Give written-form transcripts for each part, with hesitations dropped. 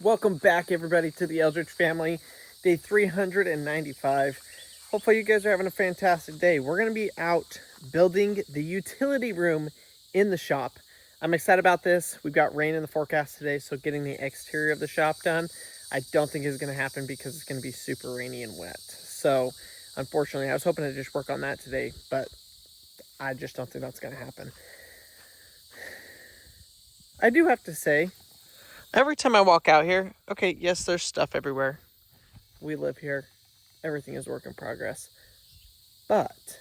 Welcome back, everybody, to the Eldredge family, day 395. Hopefully you guys are having a fantastic day. We're going to be out building the utility room in the shop. I'm excited about this. We've got rain in the forecast today, so getting the exterior of the shop done, I don't think is going to happen because it's going to be super rainy and wet. So, unfortunately, I was hoping to just work on that today, but I just don't think that's going to happen. I do have to say, every time I walk out here, okay, yes, there's stuff everywhere. We live here. Everything is work in progress. But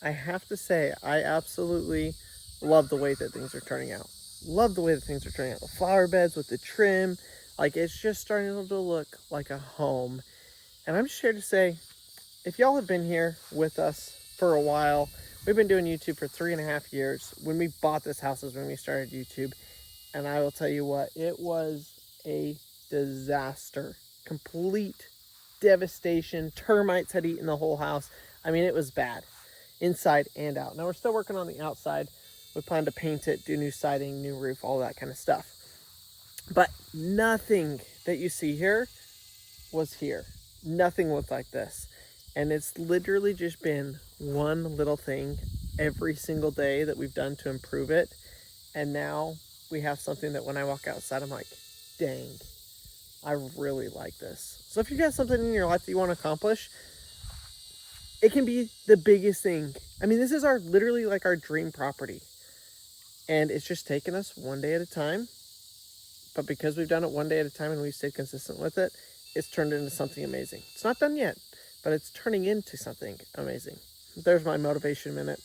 I have to say, I absolutely love the way that things are turning out. Love the way that things are turning out. The flower beds with the trim, like it's just starting to look like a home. And I'm just here to say, if y'all have been here with us for a while, we've been doing YouTube for 3.5 years. When we bought this house is when we started YouTube. And I will tell you what, it was a disaster. Complete devastation. Termites had eaten the whole house. I mean, it was bad, inside and out. Now, we're still working on the outside. We plan to paint it, do new siding, new roof, all that kind of stuff. But nothing that you see here was here. Nothing looked like this. And it's literally just been one little thing every single day that we've done to improve it. And now we have something that when I walk outside, I'm like, dang, I really like this. So if you got something in your life that you want to accomplish, it can be the biggest thing. I mean, this is literally like our dream property. And it's just taken us one day at a time. But because we've done it one day at a time and we've stayed consistent with it, it's turned into something amazing. It's not done yet, but it's turning into something amazing. There's my motivation minute.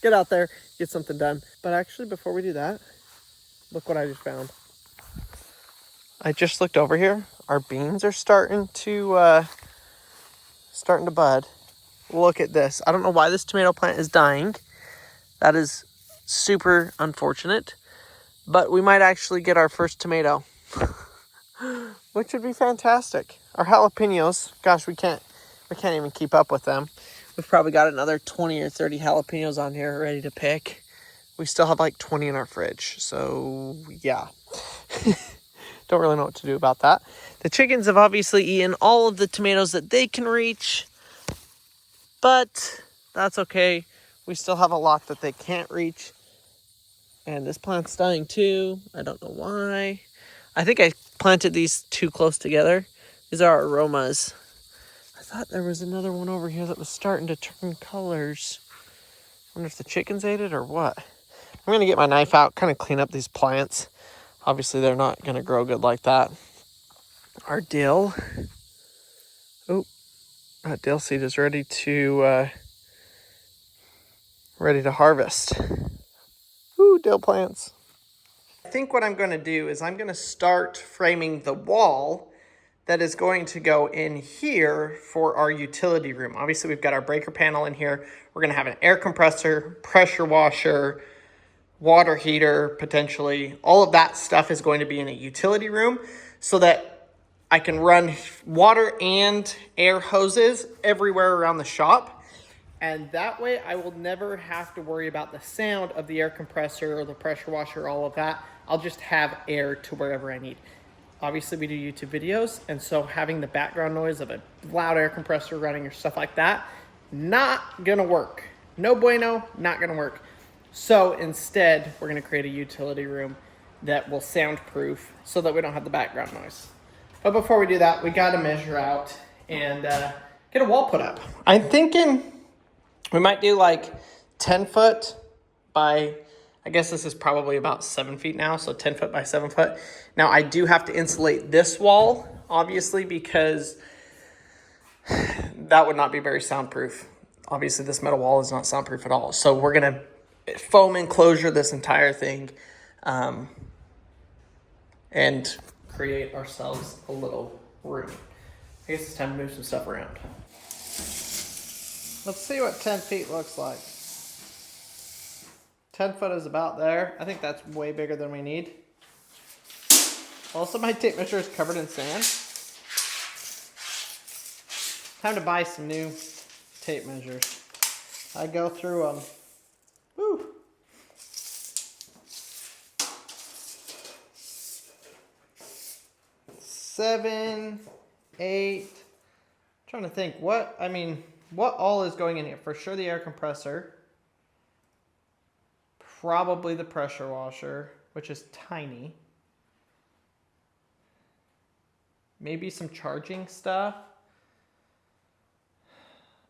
Get out there, get something done. But actually, before we do that, look what I just found. I just looked over here. Our beans are starting to bud. Look at this. I don't know why this tomato plant is dying. That is super unfortunate. But we might actually get our first tomato, which would be fantastic. Our jalapenos, gosh, we can't even keep up with them. We've probably got another 20 or 30 jalapenos on here ready to pick. We still have like 20 in our fridge. So, yeah. Don't really know what to do about that. The chickens have obviously eaten all of the tomatoes that they can reach. But that's okay. We still have a lot that they can't reach. And this plant's dying too. I don't know why. I think I planted these too close together. These are aromas. I thought there was another one over here that was starting to turn colors. I wonder if the chickens ate it or what. I'm going to get my knife out, kind of clean up these plants. Obviously, they're not going to grow good like that. Our dill. Oh, that dill seed is ready to harvest. Ooh, dill plants. I think what I'm going to do is I'm going to start framing the wall that is going to go in here for our utility room. Obviously, we've got our breaker panel in here. We're going to have an air compressor, pressure washer, water heater, potentially. All of that stuff is going to be in a utility room so that I can run water and air hoses everywhere around the shop. And that way I will never have to worry about the sound of the air compressor or the pressure washer, all of that. I'll just have air to wherever I need. Obviously we do YouTube videos, and so having the background noise of a loud air compressor running or stuff like that, not gonna work. No bueno, not gonna work. So instead, we're gonna create a utility room that will soundproof so that we don't have the background noise. But before we do that, we gotta measure out and get a wall put up. I'm thinking we might do like 10 foot by, I guess this is probably about 7 feet now, so 10 foot by 7 foot. Now I do have to insulate this wall, obviously, because that would not be very soundproof. Obviously, this metal wall is not soundproof at all. So we're gonna foam enclosure this entire thing and create ourselves a little room. I guess it's time to move some stuff around. Let's see what 10 feet looks like. 10 foot is about there. I think that's way bigger than we need. Also, my tape measure is covered in sand. Time to buy some new tape measures. I go through them. Woo! 7, 8. I'm trying to think what all is going in here? For sure the air compressor. Probably the pressure washer, which is tiny. Maybe some charging stuff.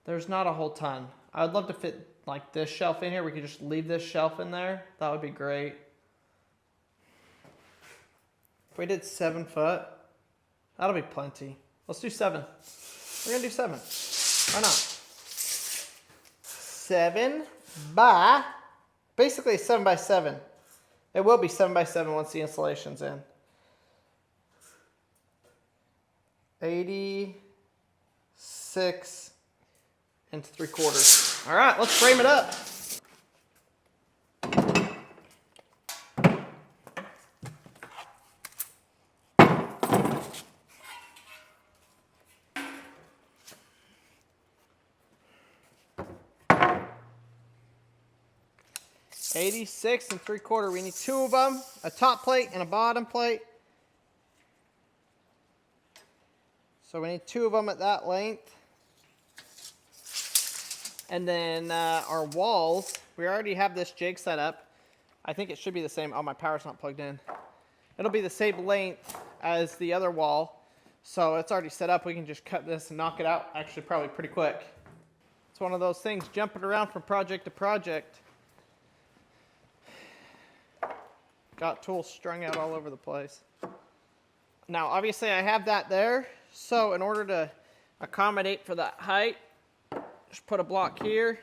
There's not a whole ton. I would love to fit like this shelf in here. We could just leave this shelf in there. That would be great. If we did 7 foot, that'll be plenty. Let's do 7. We're gonna do 7. Why not? 7 by, basically 7 by 7. It will be 7 by 7 once the installation's in. 86 and 3/4. All right, let's frame it up. $86 and 3/4. We need 2 of them, a top plate and a bottom plate. So we need 2 of them at that length. And then our walls, we already have this jig set up. I think it should be the same. Oh, my power's not plugged in. It'll be the same length as the other wall. So it's already set up. We can just cut this and knock it out. Actually, probably pretty quick. It's one of those things, jumping around from project to project. Got tools strung out all over the place. Now, obviously, I have that there. So in order to accommodate for that height, just put a block here.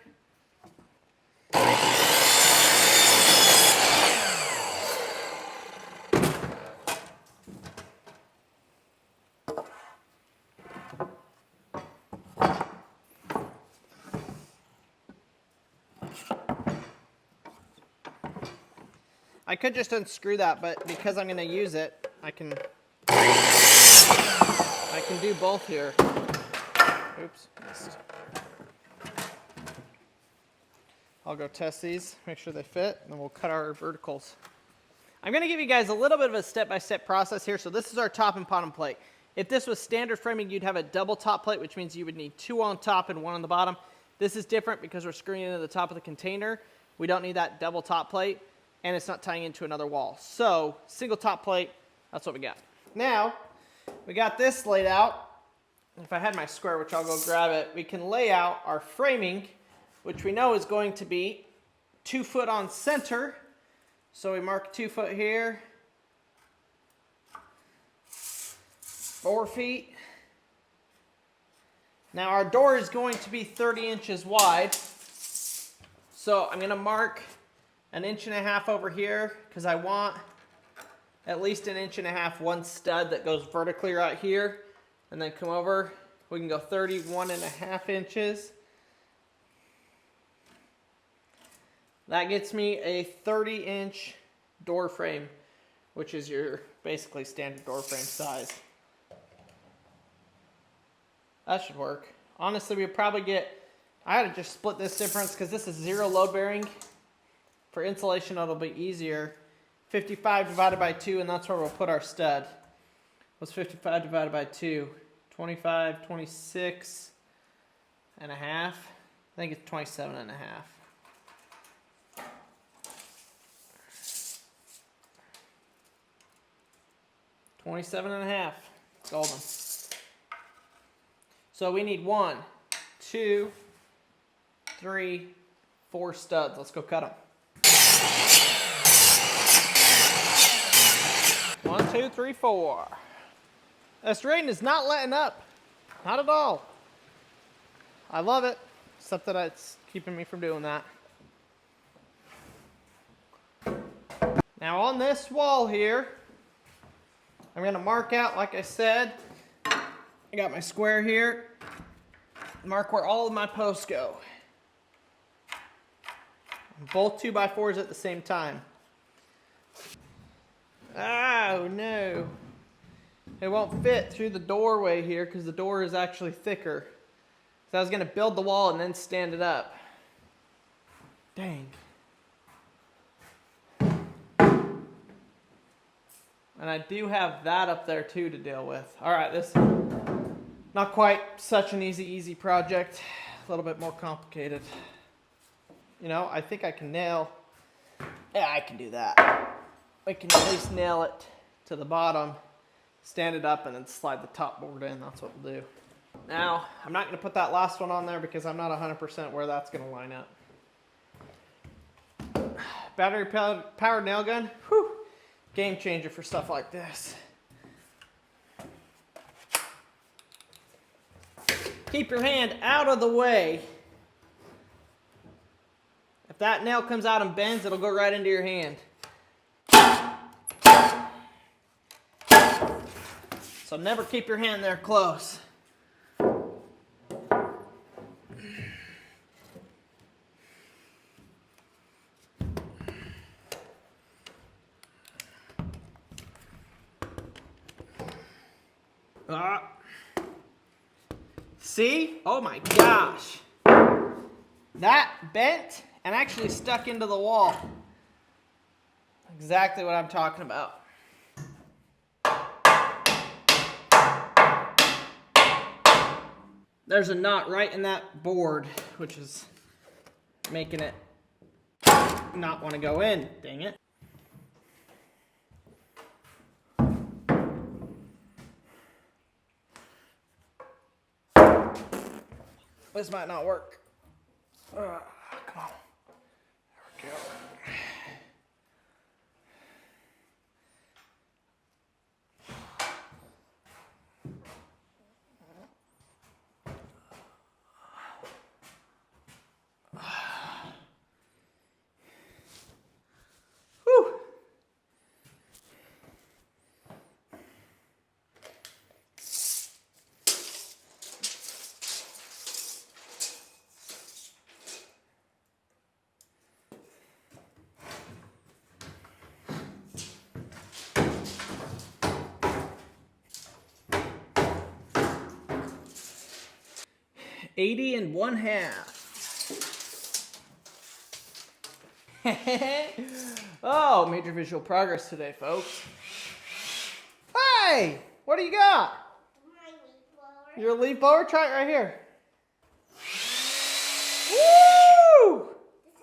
I could just unscrew that, but because I'm going to use it, I can do both here. Oops. I'll go test these, make sure they fit, and then we'll cut our verticals. I'm going to give you guys a little bit of a step-by-step process here. So this is our top and bottom plate. If this was standard framing, you'd have a double top plate, which means you would need 2 on top and 1 on the bottom. This is different because we're screwing into the top of the container. We don't need that double top plate, and it's not tying into another wall. So single top plate, that's what we got. Now, we got this laid out. If I had my square, which I'll go grab it, we can lay out our framing, which we know is going to be 2 foot on center. So we mark 2 foot here, 4 feet. Now our door is going to be 30 inches wide. So I'm going to mark 1.5 inches over here because I want at least 1.5 inches, one stud that goes vertically right here, and then come over. We can go 31.5 inches. That gets me a 30-inch door frame, which is your basically standard door frame size. That should work. Honestly, we'd probably get, I had to just split this difference because this is 0 load bearing. For insulation, it'll be easier. 55 divided by 2, and that's where we'll put our stud. What's 55 divided by 2? 25, 26 and a half. I think it's 27 and a half. Golden. So we need 1, 2, 3, 4 studs. Let's go cut them. 1, 2, 3, 4. This rain is not letting up. Not at all. I love it, except that it's keeping me from doing that. Now on this wall here, I'm going to mark out, like I said, I got my square here, mark where all of my posts go. Both 2x4s at the same time. Oh no. It won't fit through the doorway here because the door is actually thicker. So I was going to build the wall and then stand it up. Dang. And I do have that up there too to deal with. All right, this not quite such an easy project. A little bit more complicated. You know, I think I can nail, yeah, I can do that. I can at least nail it to the bottom, stand it up, and then slide the top board in. That's what we'll do. Now, I'm not gonna put that last one on there because I'm not 100% where that's gonna line up. Battery powered nail gun, whew, game changer for stuff like this. Keep your hand out of the way. If that nail comes out and bends, it'll go right into your hand. So never keep your hand there close. See? Oh my gosh. That bent and actually stuck into the wall. Exactly what I'm talking about. There's a knot right in that board, which is making it not want to go in. Dang it. This might not work. Come on. There we go. Whew. $80 1/2. Oh, major visual progress today, folks. Hey, what do you got? My leaf blower. Your leaf blower? Try it right here. Woo!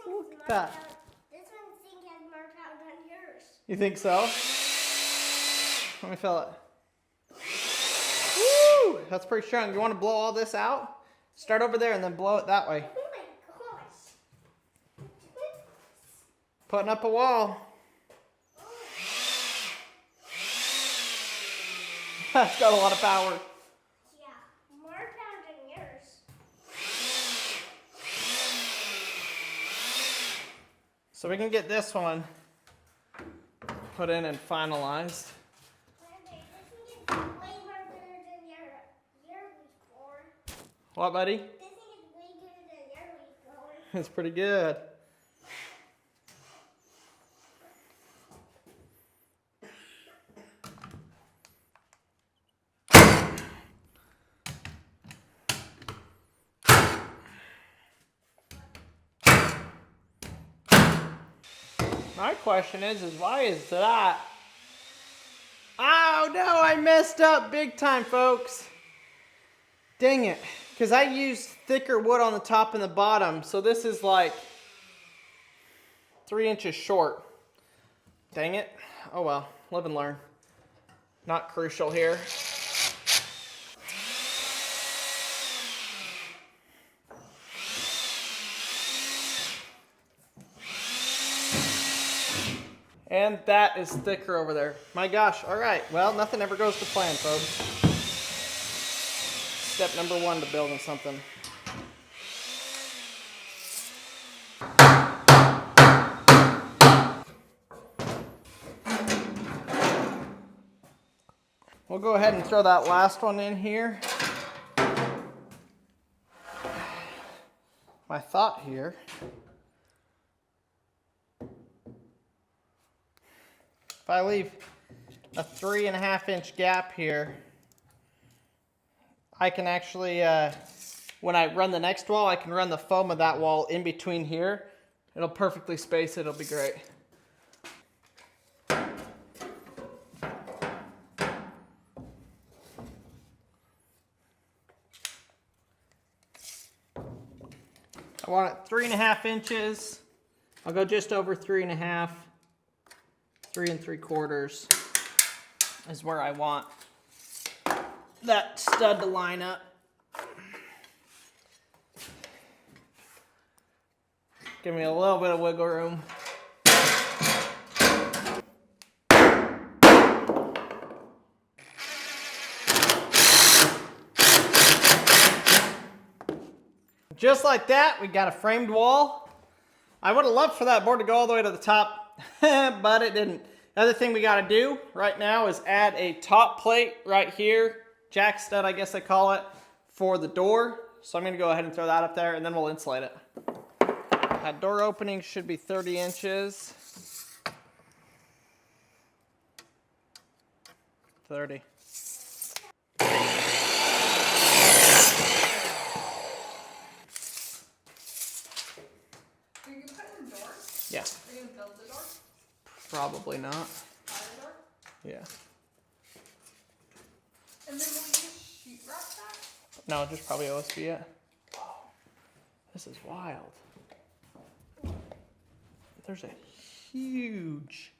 Look at that. This one thing has more power than yours. You think so? Let me feel it. Woo! That's pretty strong. You want to blow all this out? Start over there and then blow it that way. Oh my gosh. Putting up a wall. That's got a lot of power. Yeah, more power than yours. So we can get this one put in and finalized. This thing is way more better than your leaf blower. What, buddy? This thing is way better than your leaf blower. It's pretty good. My question is why is that? Oh no, I messed up big time, folks. Dang it. Because I used thicker wood on the top and the bottom, so this is like 3 inches short. Dang it. Oh well, live and learn. Not crucial here. And that is thicker over there. My gosh, all right. Well, nothing ever goes to plan, folks. Step number 1 to building something. We'll go ahead and throw that last one in here. My thought here. If I leave a 3.5 inch gap here, I can actually, when I run the next wall, I can run the foam of that wall in between here. It'll perfectly space it, it'll be great. I want it 3.5 inches. I'll go just over 3.5. 3 3/4 is where I want that stud to line up. Give me a little bit of wiggle room. Just like that, we got a framed wall. I would have loved for that board to go all the way to the top, but it didn't. The other thing we got to do right now is add a top plate right here, jack stud I guess they call it, for the door. So I'm going to go ahead and throw that up there and then we'll insulate it. That door opening should be 30 inches. 30. Are you gonna put in the door? Yeah. Are you gonna build the door? Probably not. Buy the door? Yeah. And then will you sheet rock that? No, just probably OSB it. This is wild. There's a huge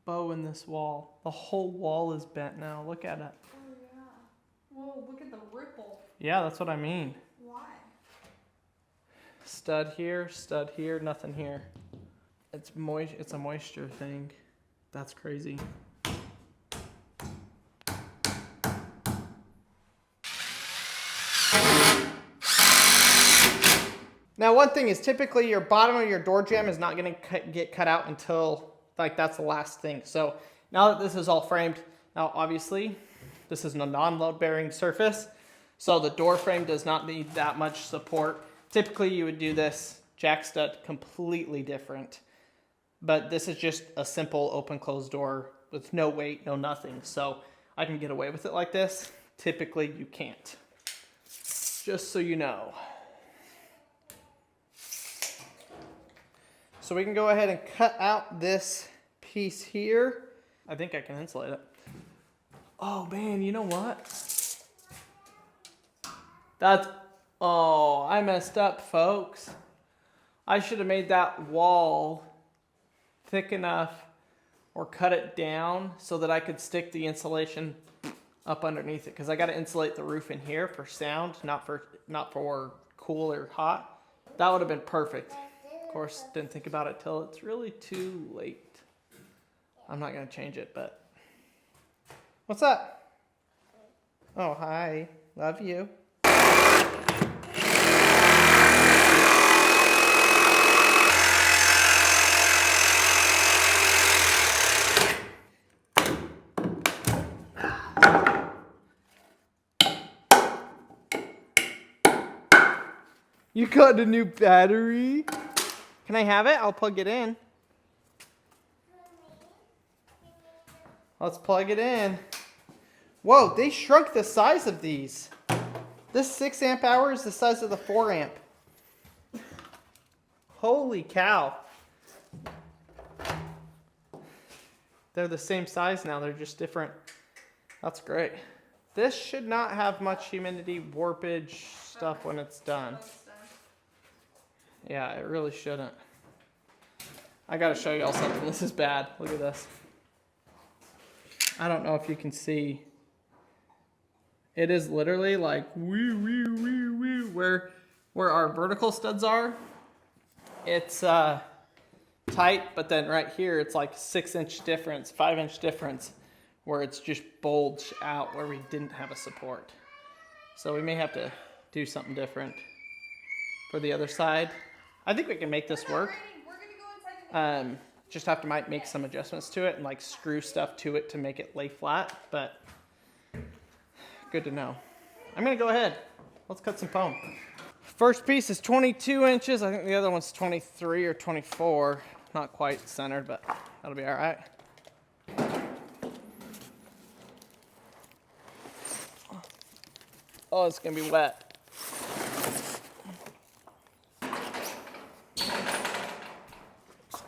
bow in this wall. The whole wall is bent now. Look at it. Oh yeah. Whoa, look at the ripple. Yeah, that's what I mean. Why? Stud here, nothing here. It's a moisture thing. That's crazy. Now, one thing is typically your bottom of your door jamb is not going to get cut out until, like, that's the last thing. So now that this is all framed, now obviously this is a non-load bearing surface, so the door frame does not need that much support. Typically you would do this jack stud completely different, but this is just a simple open closed door with no weight, no nothing. So I can get away with it like this. Typically you can't. Just so you know. So we can go ahead and cut out this piece here. I think I can insulate it. Oh man, you know what? Oh, I messed up, folks. I should have made that wall thick enough or cut it down so that I could stick the insulation up underneath it, because I got to insulate the roof in here for sound, not for cool or hot. That would have been perfect. Of course, didn't think about it till it's really too late. I'm not going to change it, but... What's up? Oh, hi. Love you. You got a new battery? Can I have it? I'll plug it in. Let's plug it in. Whoa, they shrunk the size of these. This 6 amp hour is the size of the 4 amp. Holy cow. They're the same size now, they're just different. That's great. This should not have much humidity, warpage stuff when it's done. Yeah, it really shouldn't. I gotta show y'all something. This is bad. Look at this. I don't know if you can see. It is literally like where our vertical studs are. It's tight, but then right here it's like 6-inch difference, 5-inch difference, where it's just bulged out where we didn't have a support. So we may have to do something different for the other side. I think we can make this work. Just have to might make some adjustments to it and like screw stuff to it to make it lay flat, but good to know. I'm gonna go ahead. Let's cut some foam. First piece is 22 inches. I think the other one's 23 or 24. Not quite centered, but that'll be all right. Oh, it's gonna be wet.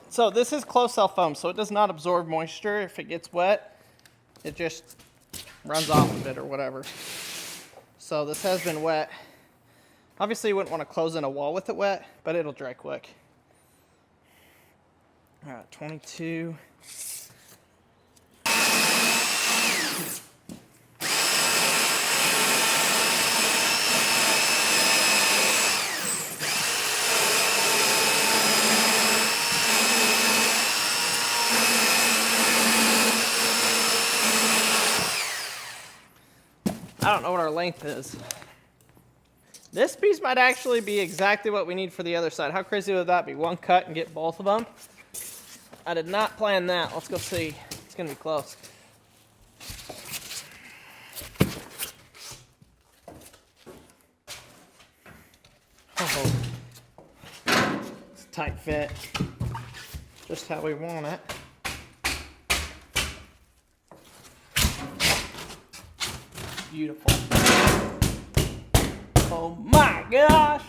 So this is closed cell foam, so it does not absorb moisture. If it gets wet, it just runs off of it or whatever. So this has been wet Obviously, you wouldn't want to close in a wall with it wet, but it'll dry quick. All right, 22. I don't know what our length is. This piece might actually be exactly what we need for the other side. How crazy would that be? One cut and get both of them? I did not plan that. Let's go see. It's gonna be close. Oh, it's a tight fit. Just how we want it. Beautiful. Oh my gosh!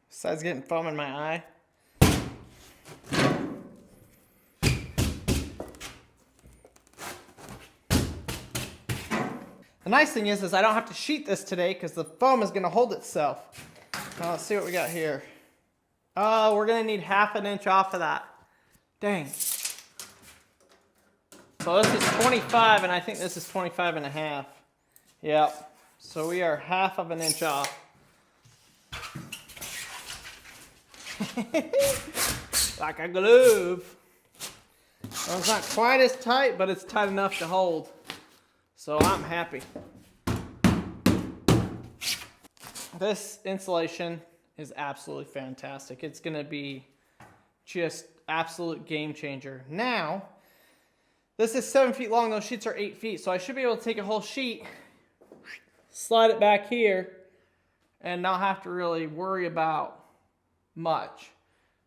Besides getting foam in my eye. The nice thing is I don't have to sheet this today because the foam is gonna hold itself. Now let's see what we got here. Oh, we're gonna need 1/2 inch off of that. Dang. So this is 25 and I think this is 25.5. Yep. So we are 1/2 inch off. Like a glove. Well, it's not quite as tight, but it's tight enough to hold. So I'm happy. This insulation is absolutely fantastic. It's gonna be just absolute game changer. Now, this is 7 feet long, those sheets are 8 feet, so I should be able to take a whole sheet, slide it back here, and not have to really worry about much.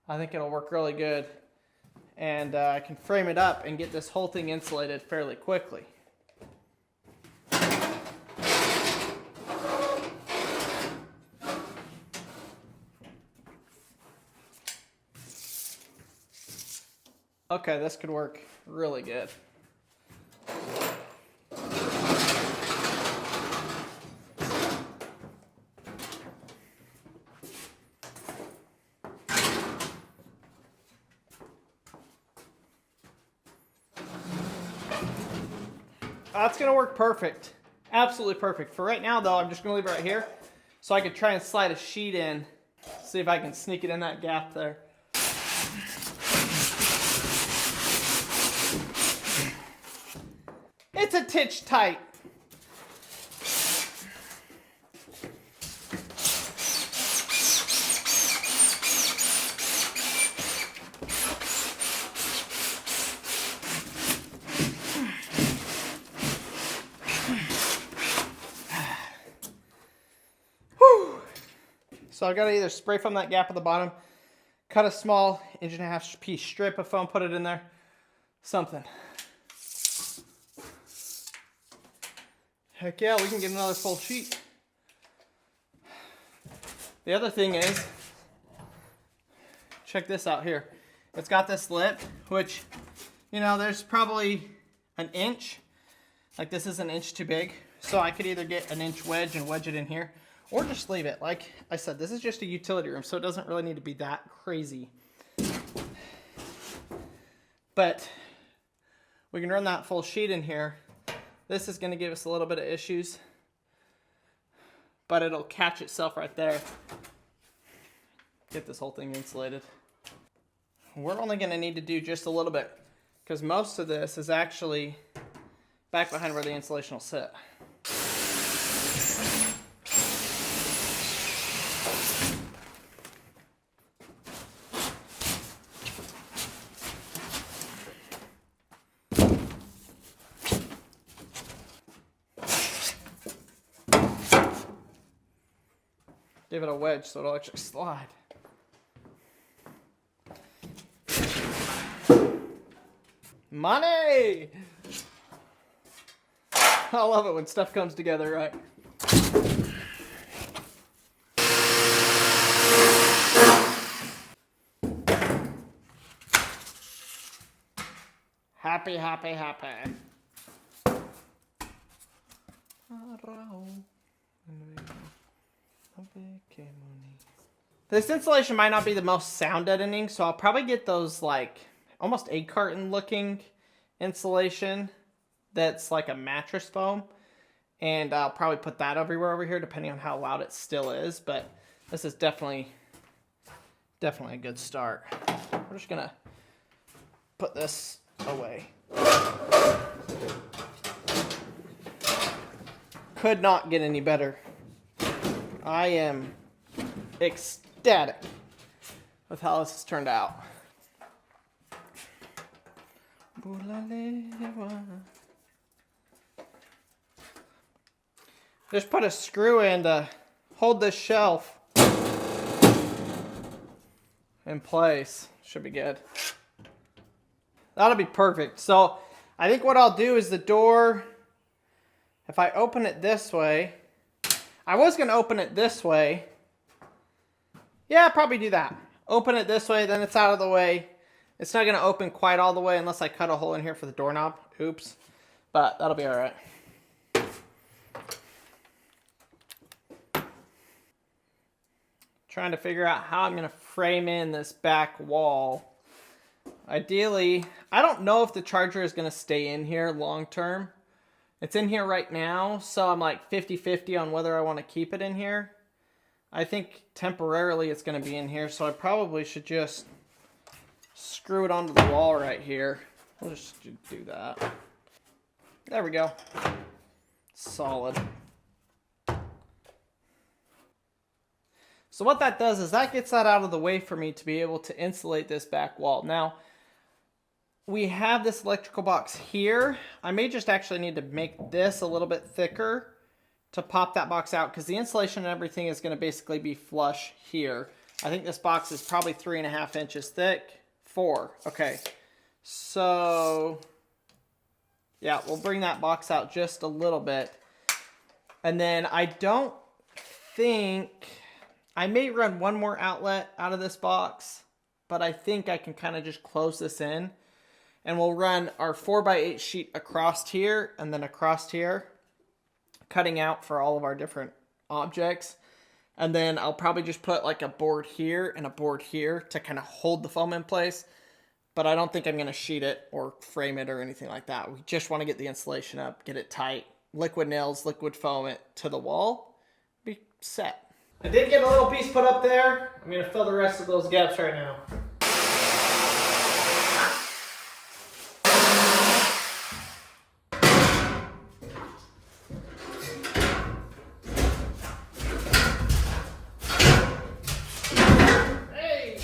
I think it'll work really good. And I can frame it up and get this whole thing insulated fairly quickly. Okay, this could work really good. That's gonna work perfect. Absolutely perfect. For right now though, I'm just gonna leave it right here so I could try and slide a sheet in, see if I can sneak it in that gap there. It's a titch tight. So I've got to either spray foam that gap at the bottom, cut a small 1.5 piece strip of foam, put it in there, something. Heck yeah, we can get another full sheet. The other thing is, check this out here. It's got this lip, which, you know, there's probably 1 inch. Like this is 1 inch too big. So I could either get 1 inch wedge and wedge it in here, or just leave it. Like I said, this is just a utility room, so it doesn't really need to be that crazy. But we can run that full sheet in here. This is going to give us a little bit of issues, but it'll catch itself right there. Get this whole thing insulated. We're only going to need to do just a little bit because most of this is actually back behind where the insulation will sit. Give it a wedge so it'll actually slide. Money! I love it when stuff comes together right. Happy, happy, happy. This installation might not be the most sound deadening, so I'll probably get those like almost egg carton looking insulation that's like a mattress foam. And I'll probably put that everywhere over here depending on how loud it still is. But this is definitely a good start. We're just gonna put this away. Could not get any better. I am ecstatic with how this has turned out. Just put a screw in to hold this shelf in place. Should be good. That'll be perfect. So I think what I'll do is the door, if I open it this way, I was going to open it this way. Yeah, probably do that. Open it this way, then it's out of the way. It's not going to open quite all the way unless I cut a hole in here for the doorknob. Oops. But that'll be all right. Trying to figure out how I'm going to frame in this back wall. Ideally, I don't know if the charger is going to stay in here long term. It's in here right now, so I'm like 50-50 on whether I want to keep it in here. I think temporarily it's going to be in here, so I probably should just screw it onto the wall right here. We'll just do that. There we go. Solid. So what that does is that gets that out of the way for me to be able to insulate this back wall. Now, we have this electrical box here. I may just actually need to make this a little bit thicker to pop that box out because the insulation and everything is going to basically be flush here. I think this box is probably 3.5 inches thick. 4. Okay. So, yeah, we'll bring that box out just a little bit. And then I don't think... I may run one more outlet out of this box, but I think I can kind of just close this in. And we'll run our 4x8 sheet across here and then across here, cutting out for all of our different objects. And then I'll probably just put like a board here and a board here to kind of hold the foam in place. But I don't think I'm going to sheet it or frame it or anything like that. We just want to get the insulation up, get it tight, liquid nails, liquid foam it to the wall, be set. I did get a little piece put up there. I'm going to fill the rest of those gaps right now. Hey!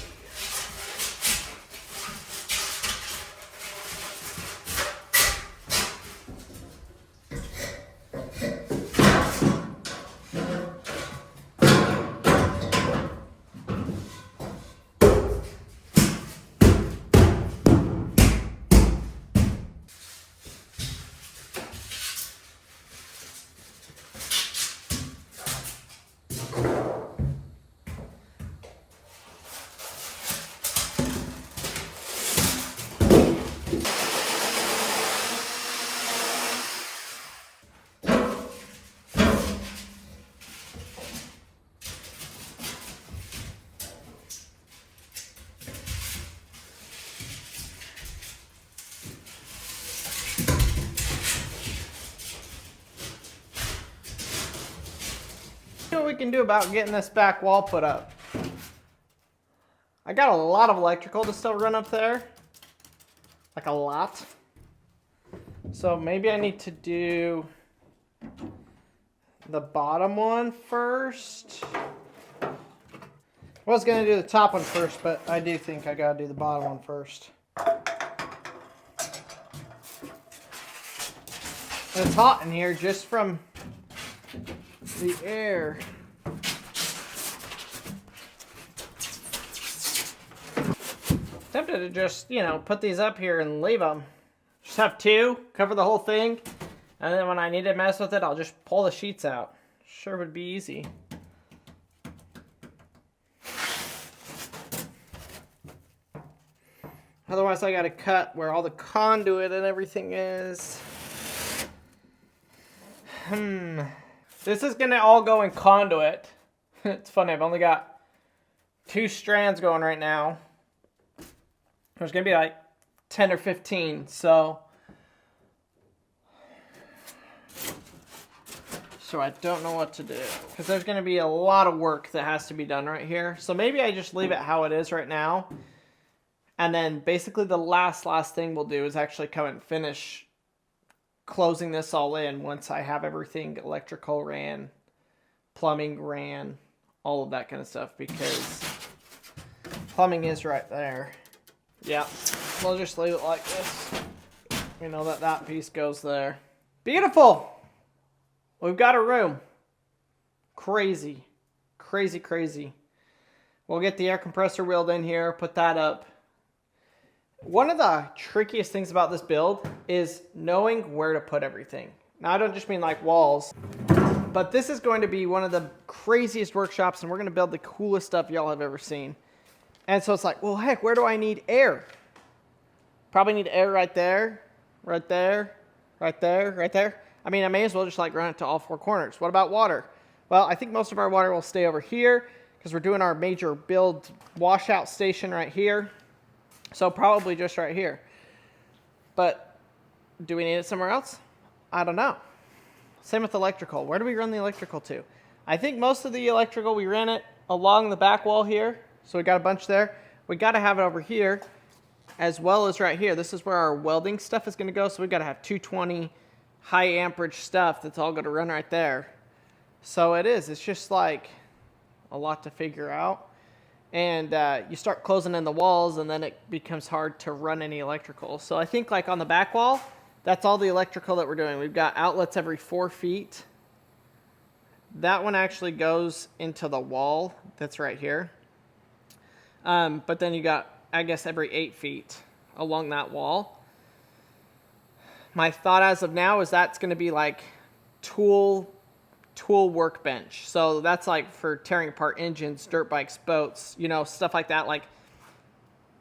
What we can do about getting this back wall put up. I got a lot of electrical to still run up there. Like a lot. So maybe I need to do the bottom one first. I was going to do the top one first, but I do think I got to do the bottom one first. And it's hot in here just from the air. Tempted to just, put these up here and leave them. Just have 2, cover the whole thing, and then when I need to mess with it, I'll just pull the sheets out. Sure would be easy. Otherwise, I gotta cut where all the conduit and everything is. This is gonna all go in conduit. It's funny, I've only got 2 strands going right now. There's gonna be like 10 or 15, so I don't know what to do, because there's gonna be a lot of work that has to be done right here. So maybe I just leave it how it is right now, and then basically the last thing we'll do is actually come and finish closing this all in once I have everything electrical ran, plumbing ran, all of that kind of stuff, because plumbing is right there. Yeah, we'll just leave it like this. We know that that piece goes there. Beautiful! We've got a room. Crazy. Crazy, crazy. We'll get the air compressor wheeled in here, put that up. One of the trickiest things about this build is knowing where to put everything. Now, I don't just mean like walls, but this is going to be one of the craziest workshops, and we're going to build the coolest stuff y'all have ever seen. And so it's like, well, heck, where do I need air? Probably need air right there, right there, right there, right there. I mean, I may as well just like run it to all 4 corners. What about water? Well, I think most of our water will stay over here because we're doing our major build washout station right here. So probably just right here. But do we need it somewhere else? I don't know. Same with electrical. Where do we run the electrical to? I think most of the electrical, we ran it along the back wall here. So we got a bunch there. We got to have it over here as well as right here. This is where our welding stuff is going to go. So we got to have 220 high amperage stuff that's all going to run right there. So it's just like a lot to figure out. And you start closing in the walls, and then it becomes hard to run any electrical. So I think like on the back wall, that's all the electrical that we're doing. We've got outlets every 4 feet. That one actually goes into the wall that's right here. But then you got, I guess, every 8 feet along that wall. My thought as of now is that's going to be like tool workbench. So that's like for tearing apart engines, dirt bikes, boats, you know, stuff like that. Like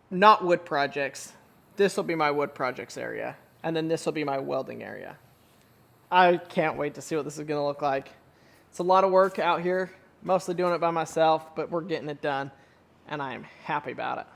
not wood projects. This will be my wood projects area. And then this will be my welding area. I can't wait to see what this is going to look like. It's a lot of work out here. Mostly doing it by myself, but we're getting it done. And I am happy about it.